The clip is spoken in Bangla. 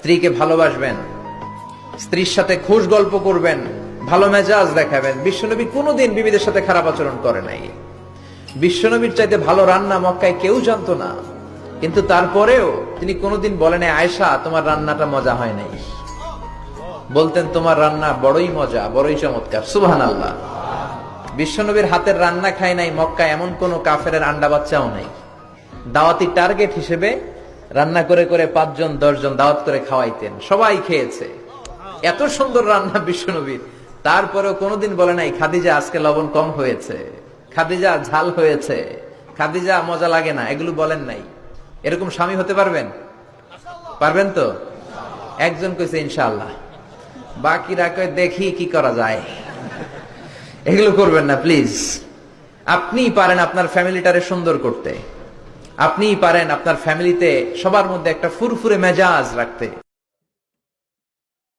স্ত্রীকে ভালোবাসবেন, স্ত্রীর সাথে খুশ গল্প করবেন, ভালো মেজাজ দেখাবেন। বিশ্বনবী কোনোদিন বিবিদের সাথে খারাপ আচরণ করে নাই। বিশ্বনবীর চাইতে ভালো রান্না মক্কায় কেউ জানতো না, কিন্তু তারপরেও তিনি কোনোদিন বলেন আয়েশা তোমার রান্নাটা মজা হয় নাই। বলতেন তোমার রান্না বড়ই মজা, বড়ই চমৎকার। সুবহানাল্লাহ। বিশ্বনবীর হাতের রান্না খায় নাই মক্কায় এমন কোন কাফেরের আন্ডা বাচ্চাও নাই। দাওয়াতি টার্গেট হিসেবে রান্না করে করে 5 জন 10 জন দাওয়াত করে খাওয়াইতেন, সবাই খেয়েছে। এত সুন্দর রান্না বিশ্বনবীর, তারপরেও কোনোদিন বলে নাই খাদিজা আজকে লবণ কম হয়েছে, খাদিজা ঝাল হয়েছে, খাদিজা মজা লাগে না, এগুলো বলেন নাই। এরকম স্বামী হতে পারবেন? পারবেন তো? একজন কইছে ইনশাআল্লাহ, বাকিরা কয় দেখি কি করা যায়। এগুলো করবেন না প্লিজ। আপনিই পারেন আপনার ফ্যামিলিটারে সুন্দর করতে, আপনিই পারেন আপনার ফ্যামিলিতে সবার মধ্যে একটা ফুরফুরে মেজাজ রাখতে।